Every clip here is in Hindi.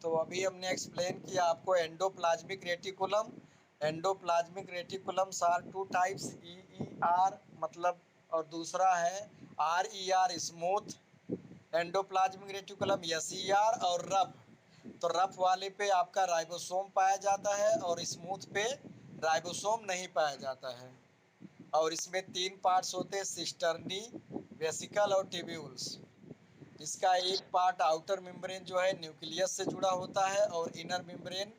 तो अभी हमने एक्सप्लेन किया आपको endoplasmic reticulum. Endoplasmic reticulums are two types, EER मतलब, और दूसरा है RER smooth endoplasmic reticulum, SER और रफ। तो रफ वाले पे आपका राइबोसोम पाया जाता है और स्मूथ पे राइबोसोम नहीं पाया जाता है। और इसमें 3 पार्ट्स होते हैं, सिस्टर्नी, वेसिकल और ट्यूब्यूल्स। इसका एक पार्ट आउटर मेम्ब्रेन जो है न्यूक्लियस से जुड़ा होता है और इनर मेम्ब्रेन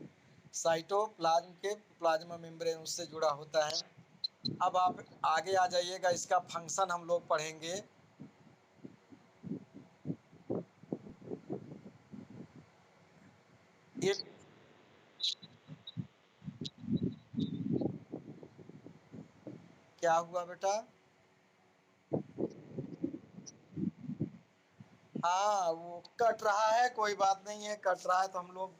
साइटोप्लाज्म के प्लाज्मा मेम्ब्रेन उससे जुड़ा होता है। अब आप आगे आ जाइएगा, इसका फंक्शन हम लोग पढ़ेंगे। ये क्या हुआ बेटा? हाँ, वो कट रहा है, कोई बात नहीं है, कट रहा है तो हम लोग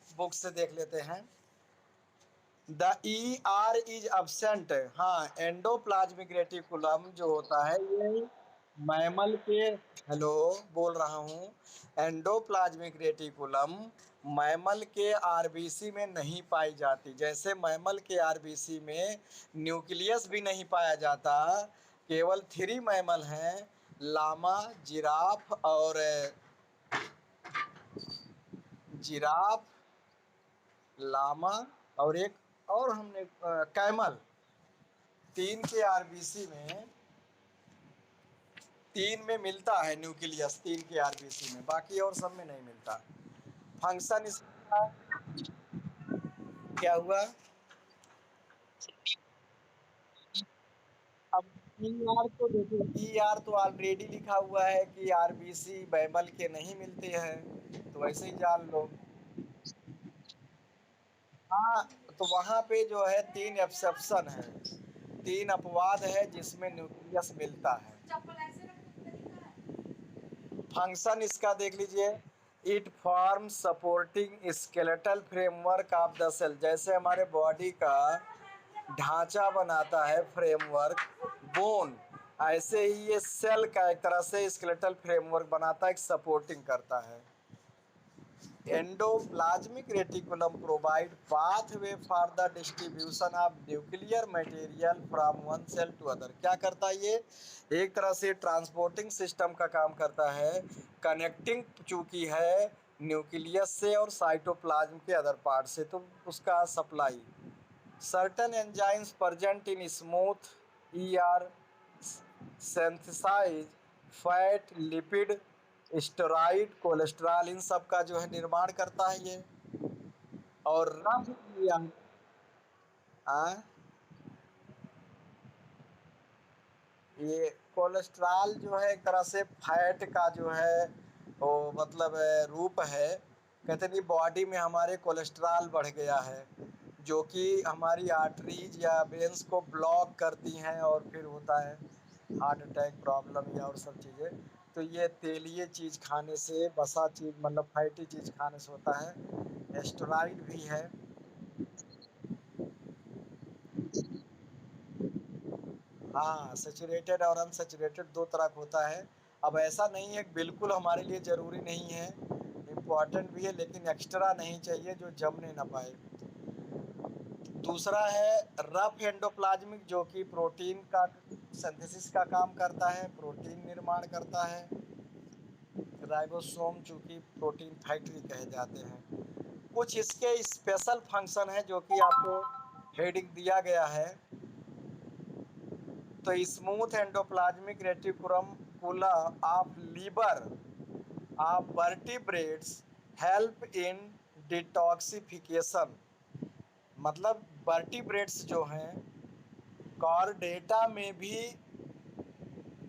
बुक से देख लेते हैं। The ER is absent। हाँ, एंडोप्लाज्मिक रेटिकुलम जो होता है ये मैमल के, हेलो बोल रहा हूँ, एंडोप्लाज्मिक रेटिकुलम मैमल के आरबीसी में नहीं पाई जाती। जैसे मैमल के आरबीसी में न्यूक्लियस भी नहीं पाया जाता, केवल 3 मैमल हैं, लामा, जिराफ और जिराफ, लामा और एक और हमने कैमल। 3 के आरबीसी में 3 में मिलता है न्यूक्लियस, 3 के आरबीसी में, बाकी और सब में नहीं मिलता। फंक्शन इसका क्या हुआ? अब ER तो देखो, ER तो ऑलरेडी लिखा हुआ है कि आरबीसी मैमल के नहीं मिलते हैं, तो वैसे ही जान लो। हाँ, तो वहां पे जो है 3 एक्सेप्शन है, 3 अपवाद है जिसमें न्यूक्लियस मिलता है। फंक्शन इसका देख लीजिए, it form supporting skeletal framework of the cell. जैसे हमारे बॉडी का ढांचा बनाता है फ्रेमवर्क, बोन, ऐसे ही ये सेल का एक तरह से स्केलेटल फ्रेमवर्क बनाता है, एक सपोर्टिंग करता है। Endoplasmic reticulum provide pathway for the distribution of nuclear material from one cell to other. क्या करता है ये? एक तरह से ट्रांसपोर्टिंग सिस्टम का काम करता है, कनेक्टिंग चूंकि है न्यूक्लियस से और साइटोप्लाज्म के अदर पार्ट से, तो उसका supply. Certain enzymes present in smooth ER synthesize fat, lipid, steroid, cholesterol, इन सब का जो है निर्माण करता है ये। और रफ ER, हाँ, ये कोलेस्ट्रॉल जो है एक तरह से फैट का जो है वो मतलब रूप है। कहते नहीं, बॉडी में हमारे कोलेस्ट्रॉल बढ़ गया है जो कि हमारी आर्टरीज या वेंस को ब्लॉक करती हैं और फिर होता है हार्ट अटैक प्रॉब्लम या और सब चीज़ें। तो ये तेलीय चीज़ खाने से, बसा चीज़ मतलब फैटी चीज़ खाने से होता है। एस्टेरॉइड भी है। हाँ, सैचुरेटेड और अनसैचुरेटेड 2 तरह का होता है। अब ऐसा नहीं है कि बिल्कुल हमारे लिए ज़रूरी नहीं है, इम्पॉर्टेंट भी है, लेकिन एक्स्ट्रा नहीं चाहिए जो जमने ना पाए। दूसरा है रफ एंडोप्लाज्मिक, जो कि प्रोटीन का सिंथेसिस का काम करता है, प्रोटीन निर्माण करता है। राइबोसोम चूंकि प्रोटीन फैक्ट्री कहे जाते हैं। कुछ इसके स्पेशल फंक्शन है जो कि आपको हेडिंग दिया गया है। तो smooth endoplasmic reticulum of liver of vertebrates help in detoxification. मतलब वर्टिब्रेट्स जो हैं, कॉर्डेटा में भी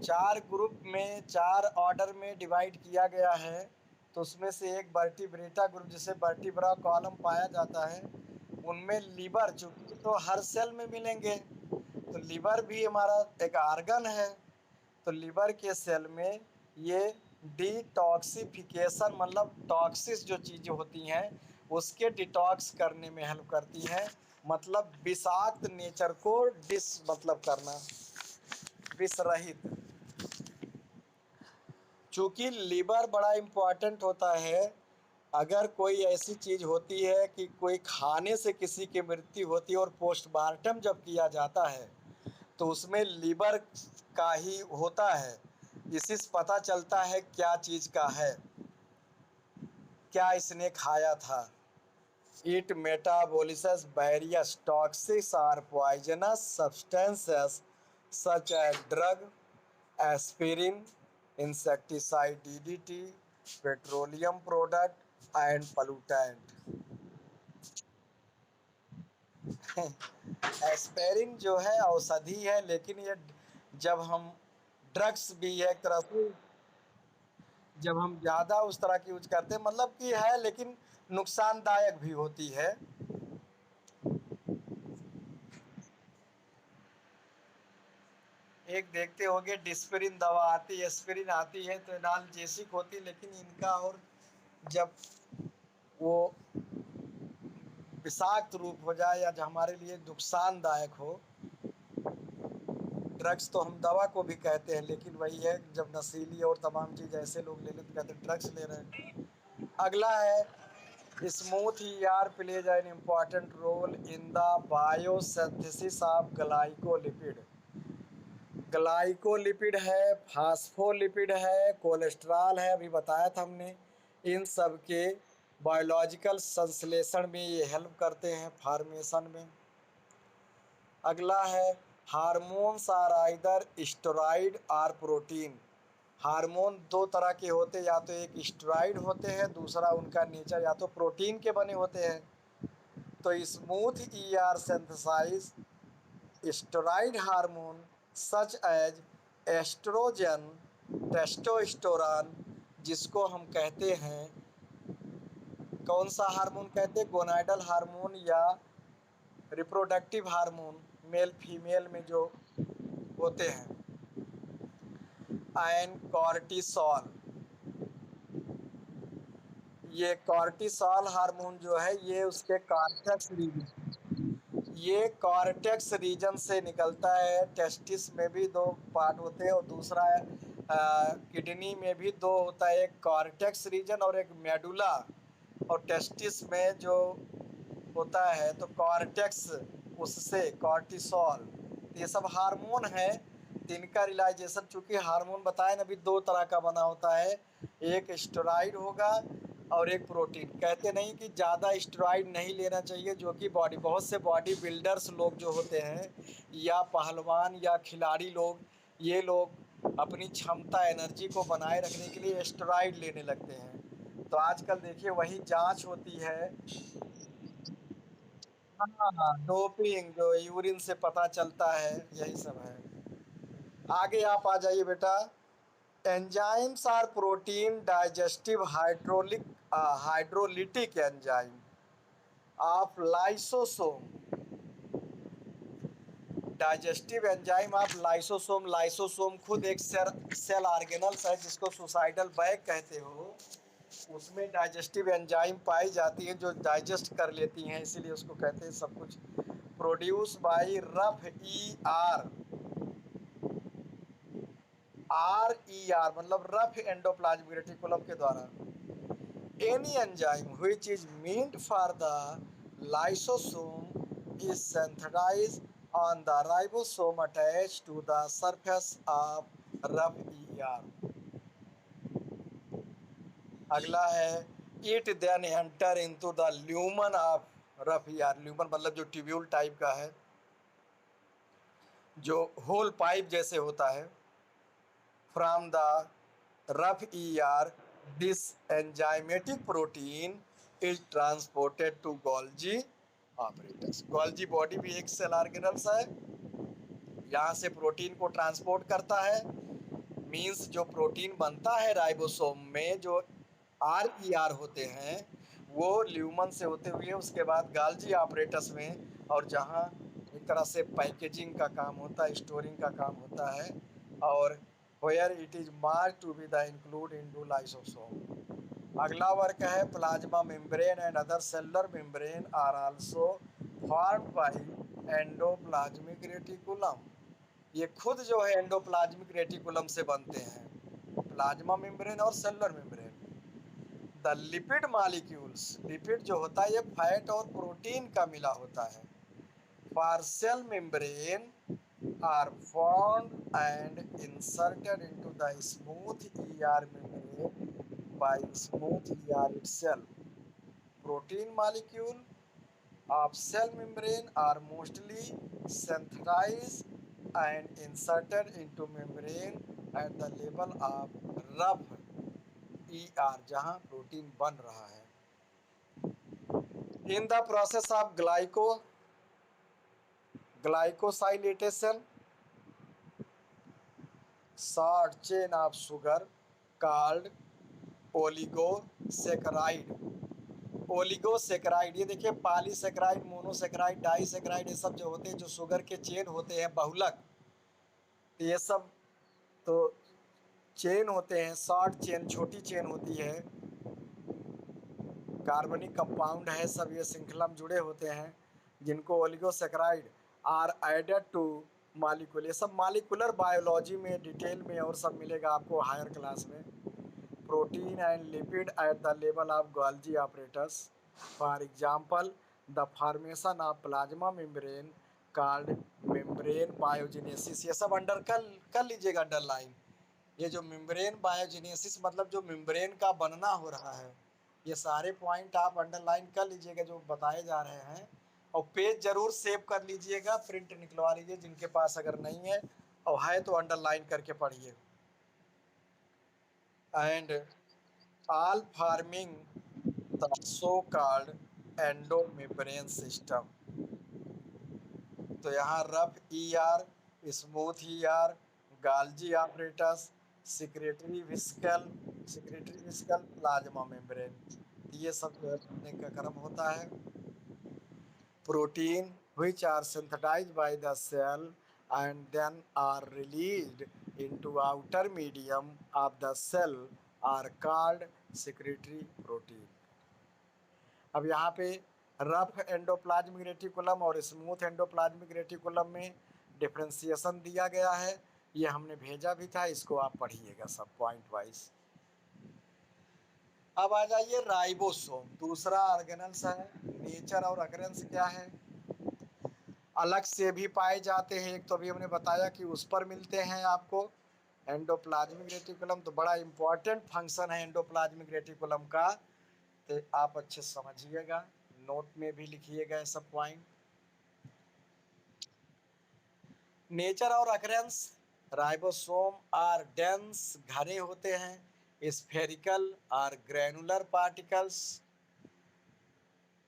4 ग्रुप में, 4 ऑर्डर में डिवाइड किया गया है। तो उसमें से एक वर्टिब्रेटा ग्रुप, जिसे वर्टिब्रा कॉलम पाया जाता है, उनमें लीवर, चूंकि तो हर सेल में मिलेंगे, तो लीवर भी हमारा एक आर्गन है। तो लीवर के सेल में ये डिटॉक्सिफिकेशन मतलब टॉक्सिस जो चीज़ें होती हैं उसके डिटॉक्स करने में हेल्प करती हैं। मतलब विषाक्त नेचर को मतलब करना, विष रहित। चूँकि लीवर बड़ा इम्पॉर्टेंट होता है अगर कोई ऐसी चीज होती है कि कोई खाने से किसी की मृत्यु होती है और पोस्टमार्टम जब किया जाता है तो उसमें लीवर का ही होता है, इसी से पता चलता है क्या चीज का है, क्या इसने खाया था। It metabolises various toxics or poisonous substances such as drug, aspirin, insecticide DDT, petroleum product and pollutant. Aspirin जो है औषधि है, लेकिन ये जब हम ड्रग्स भी है एक तरह से, जब हम ज़्यादा उस तरह की यूज करते हैं, मतलब कि है लेकिन नुकसानदायक भी होती है। एक देखते होंगे डिस्पेरिन दवा आती है, एस्पिरिन आती है तो एनाल्जेसिक होती है, लेकिन इनका और जब वो विषाक्त रूप हो जाए या जो हमारे लिए नुकसानदायक हो, ड्रग्स तो हम दवा को भी कहते हैं, लेकिन वही है जब नशीली और तमाम चीज़ ऐसे लोग ले लेते तो कहते हैं ड्रग्स ले रहे हैं। अगला है smooth ER plays an important role in the biosynthesis of glycolipid. Glycolipid है, फास्फोलिपिड है, कोलेस्ट्रॉल है, अभी बताया था हमने। इन सब के बायोलॉजिकल संश्लेषण में ये हेल्प करते हैं, फार्मेशन में। अगला है हार्मोन्स आर आइदर स्टेरॉइड और प्रोटीन। हार्मोन दो तरह के होते हैं, या तो एक स्टेरॉइड होते हैं, दूसरा उनका नेचर या तो प्रोटीन के बने होते हैं। तो smooth ER synthesise steroid hormone such as estrogen, testosterone, जिसको हम कहते हैं, कौन सा हार्मोन कहते हैं, गोनाइडल हार्मोन या रिप्रोडक्टिव हार्मोन, मेल फीमेल में जो होते हैं, एंड कॉर्टिसोल। ये कॉर्टिसोल हार्मोन जो है ये उसके कॉर्टेक्स रीजन, ये कॉर्टेक्स रीजन से निकलता है। टेस्टिस में भी दो पार्ट होते हैं और दूसरा किडनी में भी दो होता है, एक कॉर्टेक्स रीजन और एक मेडुला। और टेस्टिस में जो होता है तो कॉर्टेक्स, उससे कॉर्टिसोल। ये सब हार्मोन है, इनका रिलाइजेशन, चूंकि हार्मोन बताए ना, भी दो तरह का बना होता है, एक स्टेरॉइड होगा और एक प्रोटीन। कहते नहीं कि ज़्यादा स्टेरॉइड नहीं लेना चाहिए, जो कि बॉडी, बहुत से बॉडी बिल्डर्स लोग जो होते हैं या पहलवान या खिलाड़ी लोग, ये लोग अपनी क्षमता एनर्जी को बनाए रखने के लिए स्टेरॉइड लेने लगते हैं। तो आजकल देखिए वही जांच होती है। हाँ, डोपिंग जो यूरिन से पता चलता है, यही सब है। आगे आप आ जाइए बेटा। Enzymes are protein digestive hydrolytic enzyme of lysosome. Digestive enzyme of lysosome, lysosome खुद एक सेल ऑर्गेनल्स है जिसको सुसाइडल बैग कहते हो। उसमें डाइजेस्टिव एंजाइम पाई जाती है जो डाइजेस्ट कर लेती हैं, इसीलिए उसको कहते हैं सब कुछ। Produce by rough E R, R E R मतलब रफ एंडोप्लाज्मिक रेटिकुलम के द्वारा। Any enzyme which is meant for the lysosome is synthesised on the ribosome attached to the surface of rough ER। अगला है it then enter into the lumen of rough ER। Lumen मतलब जो ट्यूब्यूल टाइप का है, जो होल पाइप जैसे होता है। From the rough ER this enzymatic protein is transported to Golgi apparatus. Golgi body भी एक सेल ऑर्गेनल्स है, यहाँ से प्रोटीन को ट्रांसपोर्ट करता है। मीन्स जो प्रोटीन बनता है राइबोसोम में, जो RER होते हैं, वो ल्यूमन से होते हुए उसके बाद गाल्जी ऑपरेटस में, और जहाँ एक तरह से पैकेजिंग का काम होता है, स्टोरिंग का काम होता है, और where it is mark to be the include into lysosome. अगला वर्क है plasma membrane and other cellular membrane are also formed by endoplasmic reticulum. ये खुद जो है एंडोप्लाज्मिक रेटिकुलम से बनते हैं, प्लाज्मा मेम्ब्रेन और cellular membrane. The lipid molecules, lipid जो होता है ये फैट और प्रोटीन का मिला होता है। Partial membrane are formed and inserted into the smooth ER membrane by smooth ER itself. Protein molecule of cell membrane are mostly synthesized and inserted into membrane at the level of rough ER जहां प्रोटीन बन रहा है। In the process of glycosylation, short chain of sugar called oligosaccharide. Oligosaccharide ये देखिए, पॉलीसेकेराइड, मोनोसेकेराइड, डाइसेकेराइड, ये सब जो होते हैं, जो शुगर के चेन होते हैं बहुलक, ये सब तो चेन होते हैं, शॉर्ट चेन, छोटी चेन होती है, कार्बनिक कंपाउंड है सब, ये श्रृंखला में जुड़े होते हैं, जिनको oligosaccharide are added to molecule. ये सब मॉलिक्यूलर बायोलॉजी में डिटेल में और सब मिलेगा आपको हायर क्लास में। Protein and lipid at the level of Golgi operators, for example the formation of plasma membrane called membrane biogenesis. ये सब अंडर कर लीजिएगा अंडरलाइन। ये जो मेम्ब्रेन बायोजेनेसिस मतलब जो मेम्ब्रेन का बनना हो रहा है, ये सारे पॉइंट आप अंडरलाइन कर लीजिएगा जो बताए जा रहे हैं, और पेज जरूर सेव कर लीजिएगा, प्रिंट निकलवा लीजिए जिनके पास अगर नहीं है, और है तो अंडरलाइन करके पढ़िए। And all forming the so-called endomembrane system। तो यहाँ rough ER, smooth ER, गाल्जी apparatus, secretary विस्कल plasma membrane, ये सब जो है बनने का क्रम होता है। Protein which are synthesized by the cell and then are released into outer medium of the cell are called secretory protein। अब यहाँ पे रफ एंडोप्लाज्मिक रेटिकुलम और स्मूथ एंडोप्लाज्मिक रेटिकुलम में डिफ्रेंसिएशन दिया गया है, ये हमने भेजा भी था, इसको आप पढ़िएगा सब पॉइंट वाइज। अब आ जाइए राइबोसोम, दूसरा ऑर्गेनल्स है। नेचर और अकरेंस क्या है, अलग से भी पाए जाते हैं, एक तो अभी हमने बताया कि उस पर मिलते हैं आपको एंडोप्लाज्मिक रेटिकुलम, तो बड़ा इंपॉर्टेंट फंक्शन है एंडोप्लाज्मिक रेटिकुलम का, तो आप अच्छे समझिएगा, नोट में भी लिखिएगा ये सब पॉइंट। नेचर और अकरेंस, राइबोसोम आर डेंस, घने होते हैं, स्फेरिकल और ग्रैनुलर पार्टिकल्स,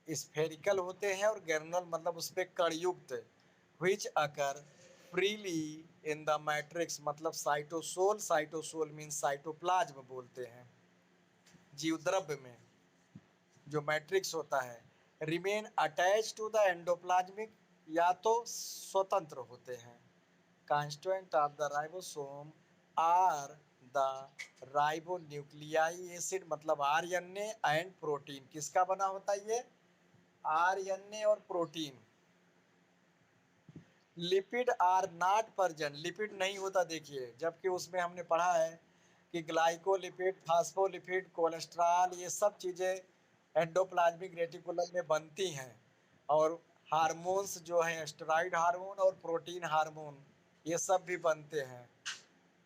स्फेरिकल होते हैं और ग्रैनुलर मतलब उस पर कणयुक्त, which occur freely in the matrix, मतलब साइटोसोल, साइटोसोल मीन्स साइटोप्लाज्म बोलते हैं, जीवद्रव्य में जो मैट्रिक्स होता है, remain attach to the endoplasmic, या तो स्वतंत्र होते हैं। Constituent of the ribosome are the ribonucleic acid, मतलब आरएनए एंड प्रोटीन, किसका बना होता है ये, आरएनए और protein. Lipid are not present, lipid नहीं होता देखिए, जबकि उसमें हमने पढ़ा है कि ग्लाइकोलिपिड, फास्फोलिपिड, कोलेस्ट्रॉल, ये सब चीज़ें एंडोप्लाज्मिक रेटिकुलम में बनती हैं, और हार्मोन्स जो हैं, स्टेरॉइड हार्मोन और प्रोटीन हार्मोन, ये सब भी बनते हैं,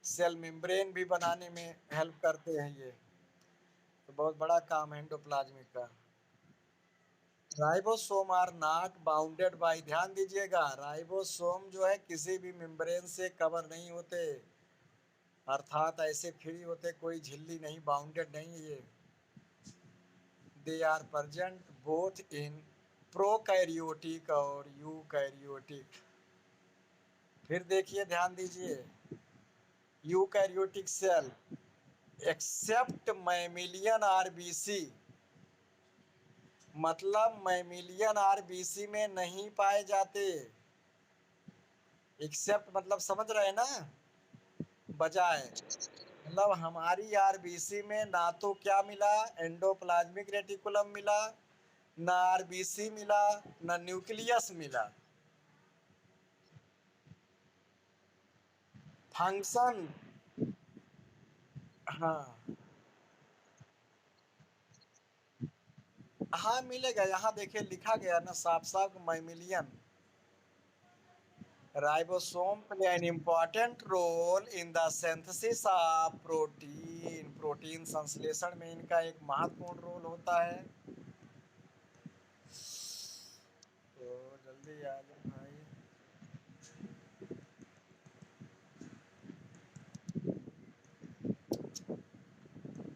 सेल मेम्ब्रेन भी बनाने में हेल्प करते हैं ये, तो बहुत बड़ा काम है एंडोप्लाज्मिक का। Ribosome are not bounded by, ध्यान दीजिएगा, राइबोसोम जो है किसी भी मेम्ब्रेन से कवर नहीं होते, अर्थात ऐसे फ्री होते, कोई झिल्ली नहीं, बाउंडेड नहीं ये। They are present both in prokaryotic और यूकैरियोटिक। फिर देखिए, ध्यान दीजिए, eukaryotic cell except mammalian RBC, मतलब मैमिलियन आरबीसी में नहीं पाए जाते। एक्सेप्ट मतलब समझ रहे हैं ना, बजाय, मतलब हमारी आरबीसी में ना तो क्या मिला, एंडोप्लाज्मिक रेटिकुलम मिला, ना आरबीसी मिला, ना न्यूक्लियस मिला। फंक्शन, हाँ हाँ मिलेगा, यहाँ देखिए लिखा गया ना साफ साफ, mammalian. Ribosome play an important role in the synthesis of protein. Protein संश्लेषण में इनका एक महत्वपूर्ण रोल होता है। तो जल्दी आ जाओ भाई।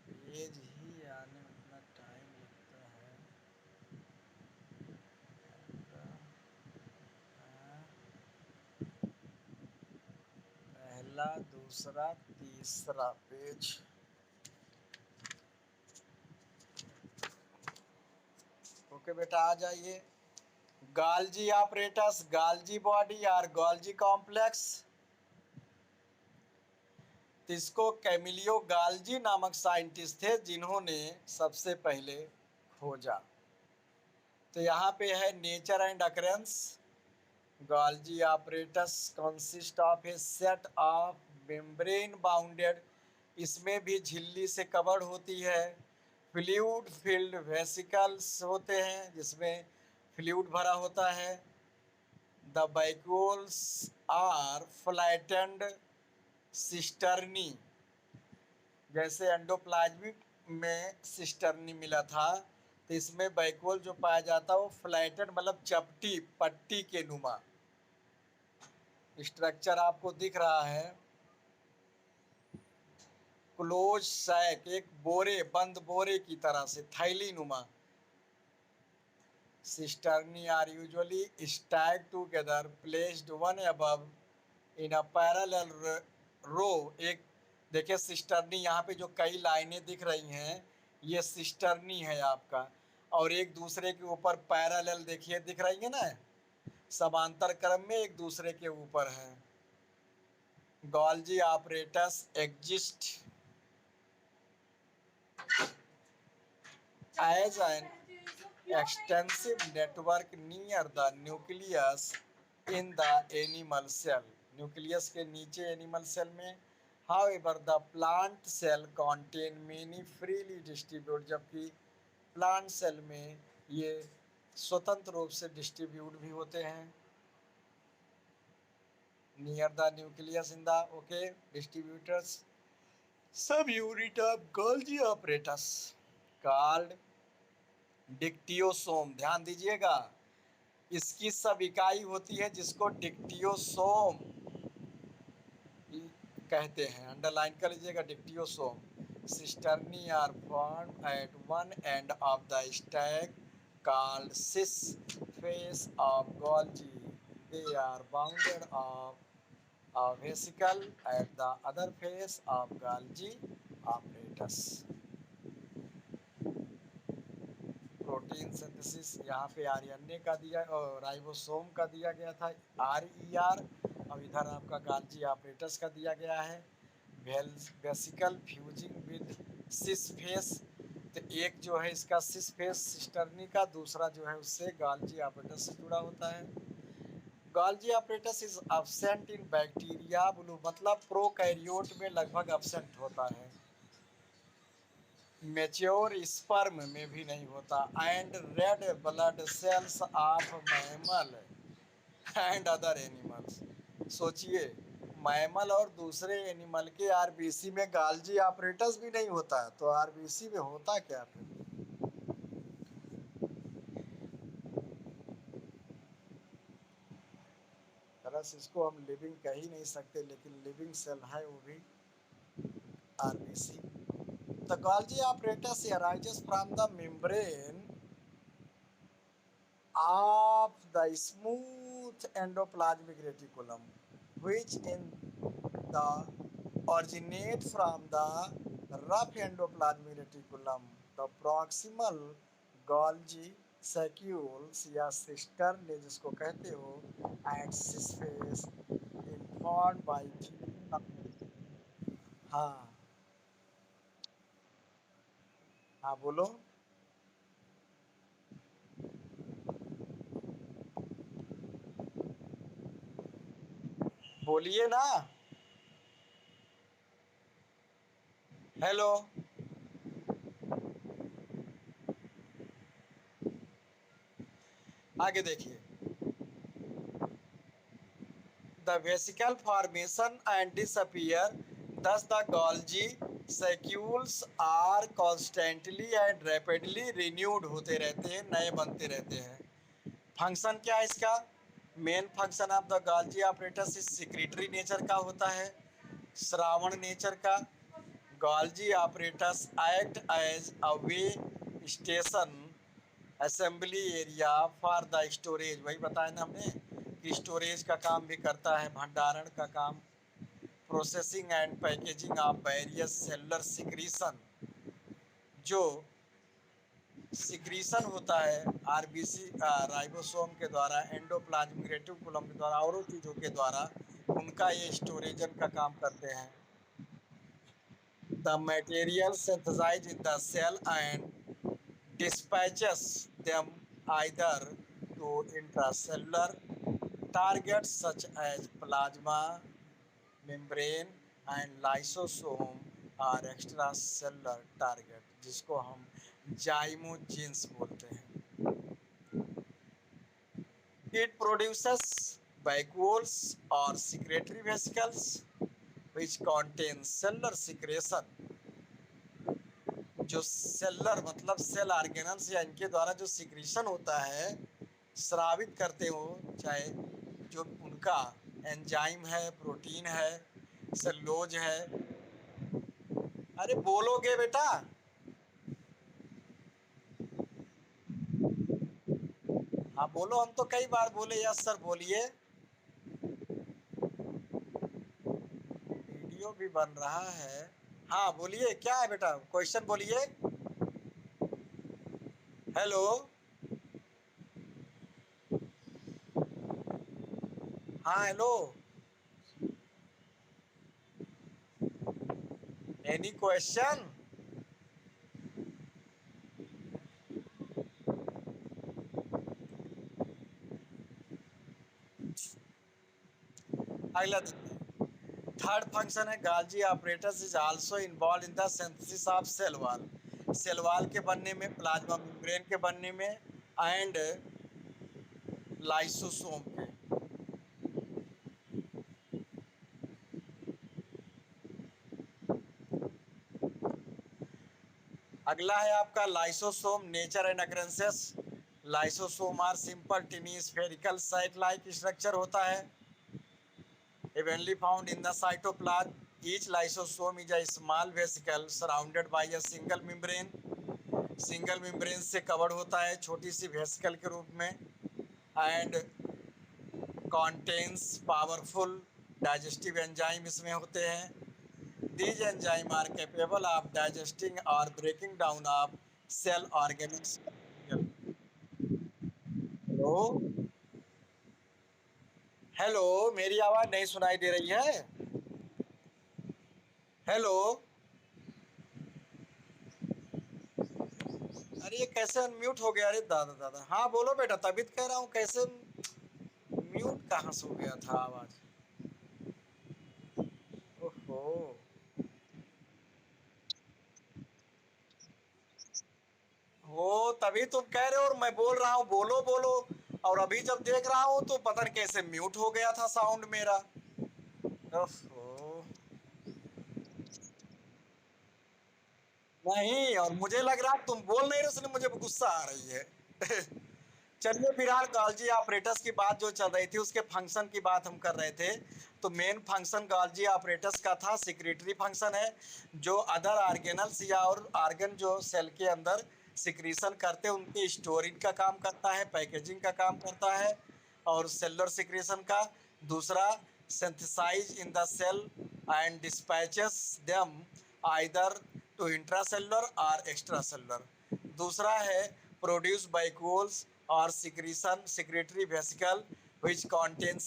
पेज ही आने में इतना टाइम लगता है। हाँ, पहला दूसरा तीसरा पेज। ओके बेटा आ जाइए। गाल्जी ऑपरेटस, गाल्जी बॉडी और गाल्जी कॉम्प्लेक्स। तो इसको कैमिलियो गाल्जी नामक साइंटिस्ट थे जिन्होंने सबसे पहले खोजा। तो यहाँ पे है nature and occurrence. गाल्जी apparatus consist of A set of membrane bounded, इसमें भी झिल्ली से कवर्ड होती है, फ्लूइड फिल्ड वेसिकल्स होते हैं जिसमें फ्लूइड भरा होता है। The vacuoles are flattened cisternae, जैसे एंडोप्लाज्मिक में सिस्टर्नी मिला था, तो इसमें वैक्यूल जो पाया जाता है वो फ्लैटेड मतलब चपटी पट्टी के नुमा स्ट्रक्चर आपको दिख रहा है। क्लोज सैक, एक बोरे, बंद बोरे की तरह से थैली नुमा। Cisternae are usually stacked together placed one above in a parallel row. एक देखिए सिस्टर्नी, यहाँ पे जो कई लाइनें दिख रही हैं ये सिस्टर्नी है आपका, और एक दूसरे के ऊपर पैरेलल देखिए दिख रही है ना, समांतर क्रम में एक दूसरे के ऊपर है। Golgi apparatus exist as an extensive network near the nucleus in the animal cell, nucleus के नीचे एनिमल सेल में। however the plant cell contain many freely distributed, जबकि प्लांट सेल में ये स्वतंत्र रूप से डिस्ट्रीब्यूट भी होते हैं। Near the nucleus in the okay distributors सब unit of Golgi apparatus called dictyosome. ध्यान दीजिएगा, इसकी सब इकाई होती है जिसको डिक्टियोसोम कहते हैं, अंडरलाइन कर लीजिएगा dictyosome. Cisternae are form at one end of the stack called cis face of Golgi. They are bounded of a vesicle at the other face of Golgi apparatus। Protein synthesis यहाँ पे आरएनए का दिया और राइबोसोम का दिया गया था RER, और इधर आपका गाल्जी ऑपरेटस का दिया गया है vesicle fusing with cis face. तो एक जो है इसका सिस फेस सिस्टर्नी का, दूसरा जो है उससे गाल्जी ऑपरेटस से जुड़ा होता है। Golgi apparatus is absent in bacteria blue, मतलब प्रोकैरियोट में लगभग एब्सेंट होता है, मैच्योर स्पर्म में भी नहीं होता, and red blood cells of mammal and other animals. सोचिए, मैमल और दूसरे एनिमल के आरबीसी में गाल्जी ऑपरेटस भी नहीं होता है, तो आरबीसी में होता क्या फिर? तरस इसको हम लिविंग कह ही नहीं सकते, लेकिन लिविंग सेल है वो भी RBC. The Golgi apparatus arises from the membrane of the smooth endoplasmic reticulum, which in the originate from the rough endoplasmic reticulum. The proximal Golgi sacules या सिस्टर्न जिसको कहते हो एक्सिस फेस इन्फॉर्म्ड बाय। हाँ हाँ बोलो, बोलिए ना। हेलो। आगे देखिए, the vesicle formation and disappear, thus the Golgi sacules are constantly and rapidly renewed होते रहते हैं, नए बनते रहते हैं। फंक्शन क्या है इसका? Main function of the Golgi apparatus इस सिक्रेटरी नेचर का होता है, श्रावण नेचर का। Golgi apparatus act as a way station assembly area for the storage, वही बताया ना हमने कि स्टोरेज का काम भी करता है, भंडारण का काम, processing and packaging of various cellular secretion, जो सिक्रीशन होता है आरबीसी राइबोसोम के द्वारा, एंडोप्लाज्मिक रेटिकुलम के द्वारा, और चीज़ों के द्वारा, उनका ये स्टोरेजन का काम करते हैं। The material synthesize in the cell and dispatches them either to intracellular targets such as plasma membrane and lysosome or extracellular target, जिसको हम जाइमोजेंस बोलते हैं। It produces vacuoles or secretory vesicles which contain cellular secretion, जो सेलर मतलब सेल ऑर्गेनल्स या इनके द्वारा जो सिक्रीशन होता है, स्रावित करते हो, चाहे जो उनका एंजाइम है, प्रोटीन है, सेलुलोज है। अरे बोलोगे बेटा? हाँ बोलो, हम तो कई बार बोले यस सर बोलिए। वीडियो भी बन रहा है। हाँ बोलिए, क्या है बेटा क्वेश्चन, बोलिए। हेलो, हाँ हेलो, एनी क्वेश्चन? अगला थर्ड फंक्शन है Golgi apparatus is also involve in the synthesis of cell wall, cell wall के बनने में, प्लाज्मा मेम्ब्रेन के बनने में, एंड लाइसोसोम के। अगला है आपका lysosome nature and occurrences. Lysosome are simple tiny spherical site like structure होता है, evenly found in the cytoplasm. Each lysosome is a small vesicle surrounded by a single membrane. Single membrane से कवर्ड होता है, छोटी सी वेसिकल के रूप में, and contains powerful digestive enzyme इसमें होते हैं। These enzyme are capable of digesting और breaking down of cell organics. Hello, hello, मेरी आवाज नहीं सुनाई दे रही है? हेलो, अरे ये कैसे अनम्यूट हो गया? अरे दादा दादा, हाँ बोलो बेटा, तभी तो कह रहा हूँ, कैसे म्यूट कहाँ से हो गया था आवाज? ओहो, वो तभी तुम कह रहे हो और मैं बोल रहा हूँ बोलो बोलो, और अभी जब देख रहा हूँ तो पता नहीं कैसे म्यूट हो गया था साउंड मेरा। ओहो, नहीं, और मुझे लग रहा तुम बोल नहीं रहे, इसलिए मुझे गुस्सा आ रही है। चलिए फिलहाल गॉल्जी ऑपरेटस की बात जो चल रही थी, उसके फंक्शन की बात हम कर रहे थे। तो मेन फंक्शन गॉल्जी ऑपरेटस का था सिक्रेटरी फंक्शन है, जो अदर ऑर्गेनल्स या और ऑर्गन जो सेल के अंदर सिक्रीशन करते हैं उनकी स्टोरिंग का काम करता है, पैकेजिंग का काम करता है, और सेलुलर सिक्रीशन का। दूसरा, synthesize in the cell and dispatches them either to intracellular और एक्स्ट्रासेलुलर। दूसरा है प्रोड्यूस बाइक्यूल्स और secretion secretory vesicle which contains